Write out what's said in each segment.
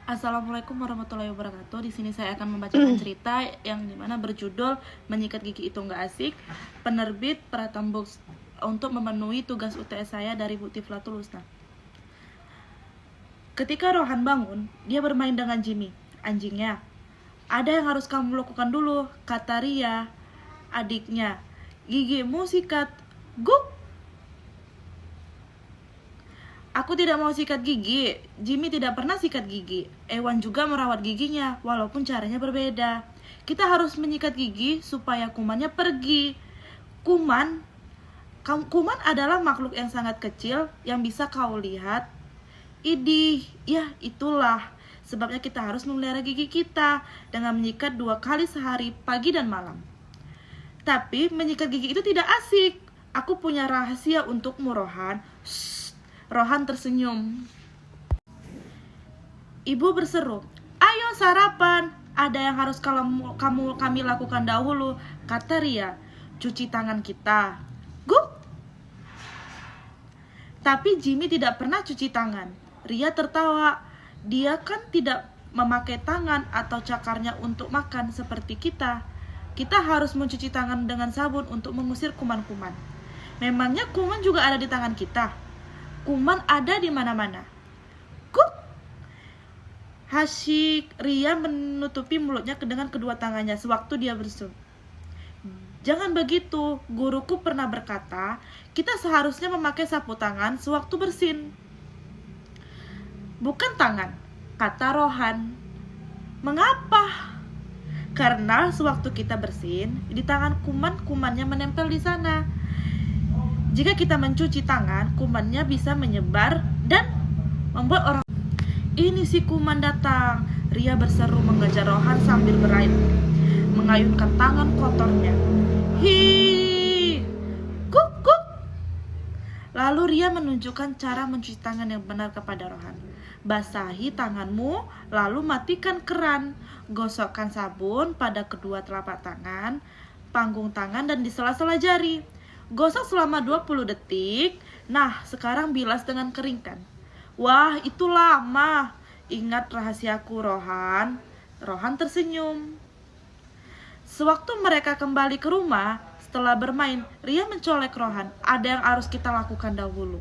Assalamualaikum warahmatullahi wabarakatuh. Di sini saya akan membacakan cerita yang dimana berjudul Menyikat Gigi Itu Nggak Asik, penerbit Pratam Books, untuk memenuhi tugas UTS saya dari Bu Tiflatul Husna. Ketika Rohan bangun, dia bermain dengan Jimmy, anjingnya. Ada yang harus kamu lakukan dulu, kata Ria, adiknya. Gigimu sikat, guk. Aku tidak mau sikat gigi. Jimmy tidak pernah sikat gigi. Ewan juga merawat giginya, walaupun caranya berbeda. Kita harus menyikat gigi supaya kumannya pergi. Kuman adalah makhluk yang sangat kecil yang bisa kau lihat. Idih, ya itulah sebabnya kita harus memelihara gigi kita dengan menyikat 2 kali sehari, pagi dan malam. Tapi menyikat gigi itu tidak asik. Aku punya rahasia untukmu, Rohan. Rohan tersenyum. Ibu berseru, ayo sarapan. Ada yang harus kami lakukan dahulu, kata Ria. Cuci tangan kita. Guk. Tapi Jimmy tidak pernah cuci tangan. Ria tertawa. Dia kan tidak memakai tangan atau cakarnya untuk makan seperti kita. Kita harus mencuci tangan dengan sabun untuk mengusir kuman-kuman. Memangnya kuman juga ada di tangan kita? Kuman ada di mana-mana. Kuk. Hasyik. Ria menutupi mulutnya dengan kedua tangannya sewaktu dia berseru. Jangan begitu. Guruku pernah berkata, kita seharusnya memakai sapu tangan sewaktu bersin. Bukan tangan, kata Rohan. Mengapa? Karena sewaktu kita bersin, di tangan kuman-kumannya menempel di sana. Jika kita mencuci tangan, kumannya bisa menyebar dan membuat orang... Ini si kuman datang. Ria berseru mengejar Rohan sambil mengayunkan tangan kotornya. Hi, kuk kuk. Lalu Ria menunjukkan cara mencuci tangan yang benar kepada Rohan. Basahi tanganmu, lalu matikan keran. Gosokkan sabun pada kedua telapak tangan, panggung tangan dan di sela-sela jari. Gosok selama 20 detik. Nah, sekarang bilas dengan keringkan. Wah, itu lama. Ingat rahasiaku, Rohan. Rohan tersenyum. Sewaktu mereka kembali ke rumah, setelah bermain, Ria mencolek Rohan. Ada yang harus kita lakukan dahulu.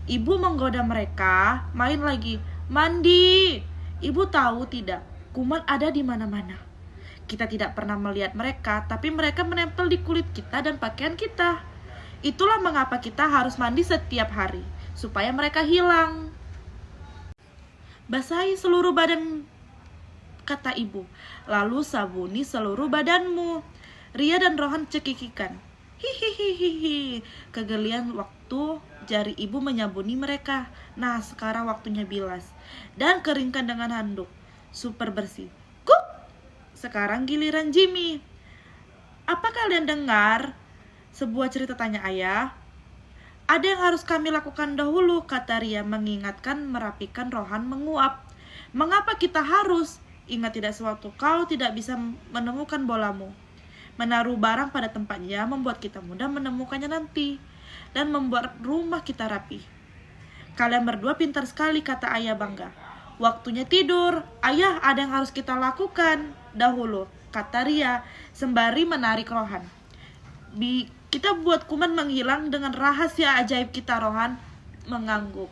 Ibu menggoda mereka, main lagi. Mandi. Ibu tahu tidak, kuman ada di mana-mana. Kita tidak pernah melihat mereka, tapi mereka menempel di kulit kita dan pakaian kita. Itulah mengapa kita harus mandi setiap hari, supaya mereka hilang. Basahi seluruh badan, kata ibu. Lalu sabuni seluruh badanmu. Ria dan Rohan cekikikan. Hihihihi. Kegelian waktu jari ibu menyabuni mereka. Nah, sekarang waktunya bilas. Dan keringkan dengan handuk. Super bersih. Kuk! Sekarang giliran Jimmy. Apa kalian dengar? Sebuah cerita, tanya ayah. Ada yang harus kami lakukan dahulu, kata Ria mengingatkan merapikan Rohan menguap. Mengapa kita harus? Ingat tidak sewaktu kau tidak bisa menemukan bolamu. Menaruh barang pada tempatnya membuat kita mudah menemukannya nanti. Dan membuat rumah kita rapi. Kalian berdua pintar sekali, kata ayah bangga. Waktunya tidur. Ayah, ada yang harus kita lakukan dahulu, kata Ria sembari menarik Rohan. Kita buat kuman menghilang dengan rahasia ajaib kita, Rohan mengangguk.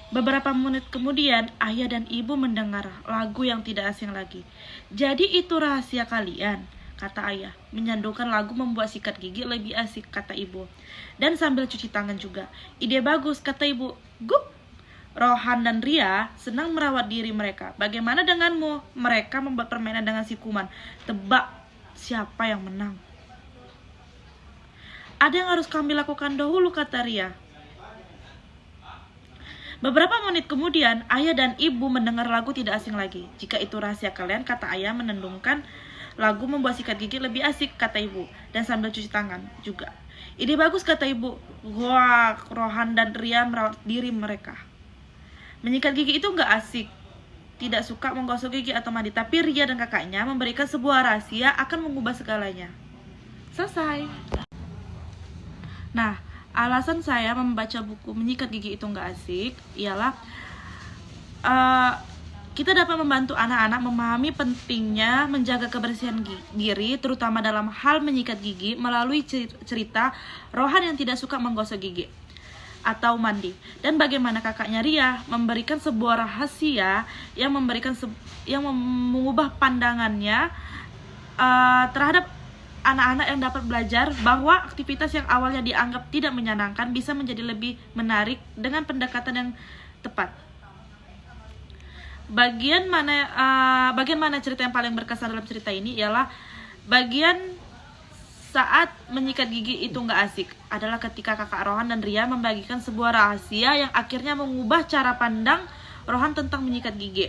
Beberapa menit kemudian, ayah dan ibu mendengar lagu yang tidak asing lagi. Jadi itu rahasia kalian, kata ayah. Menyandungkan lagu membuat sikat gigi lebih asik, kata ibu. Dan sambil cuci tangan juga. Ide bagus, kata ibu. Guk! Rohan dan Ria senang merawat diri mereka. Bagaimana denganmu? Mereka membuat permainan dengan si kuman. Tebak siapa yang menang. Ada yang harus kami lakukan dahulu, kata Ria. Beberapa menit kemudian, ayah dan ibu mendengar lagu tidak asing lagi. Jika itu rahasia kalian, kata ayah menendungkan lagu membuat sikat gigi lebih asik, kata ibu. Dan sambil cuci tangan juga. Ide bagus, kata ibu. Wah, Rohan dan Ria merawat diri mereka. Menyikat gigi itu nggak asik. Tidak suka menggosok gigi atau mandi. Tapi Ria dan kakaknya memberikan sebuah rahasia akan mengubah segalanya. Selesai. Nah, alasan saya membaca buku Menyikat Gigi Itu Nggak Asik ialah eh, kita dapat membantu anak-anak memahami pentingnya menjaga kebersihan diri, terutama dalam hal menyikat gigi melalui cerita Rohan yang tidak suka menggosok gigi atau mandi, dan bagaimana kakaknya Ria memberikan sebuah rahasia yang mengubah pandangannya terhadap anak-anak yang dapat belajar bahwa aktivitas yang awalnya dianggap tidak menyenangkan bisa menjadi lebih menarik dengan pendekatan yang tepat. Bagian mana cerita yang paling berkesan dalam cerita ini ialah bagian saat menyikat gigi itu nggak asik, adalah ketika kakak Rohan dan Ria membagikan sebuah rahasia yang akhirnya mengubah cara pandang Rohan tentang menyikat gigi.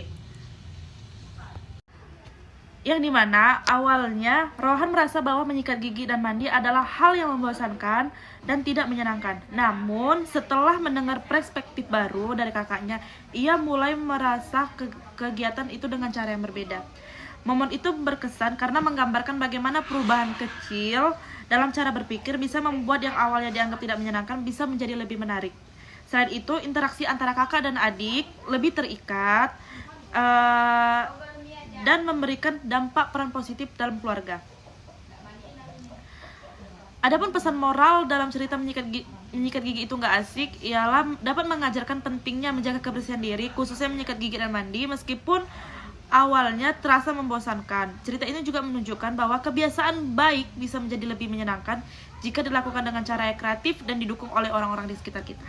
Yang dimana awalnya Rohan merasa bahwa menyikat gigi dan mandi adalah hal yang membosankan dan tidak menyenangkan. Namun setelah mendengar perspektif baru dari kakaknya, ia mulai merasa kegiatan itu dengan cara yang berbeda. Momen itu berkesan karena menggambarkan bagaimana perubahan kecil dalam cara berpikir bisa membuat yang awalnya dianggap tidak menyenangkan bisa menjadi lebih menarik. Selain itu, interaksi antara kakak dan adik lebih terikat dan memberikan dampak peran positif dalam keluarga. Adapun pesan moral dalam cerita menyikat gigi itu nggak asik ialah dapat mengajarkan pentingnya menjaga kebersihan diri, khususnya menyikat gigi dan mandi, meskipun awalnya terasa membosankan. Cerita ini juga menunjukkan bahwa kebiasaan baik bisa menjadi lebih menyenangkan jika dilakukan dengan cara yang kreatif dan didukung oleh orang-orang di sekitar kita.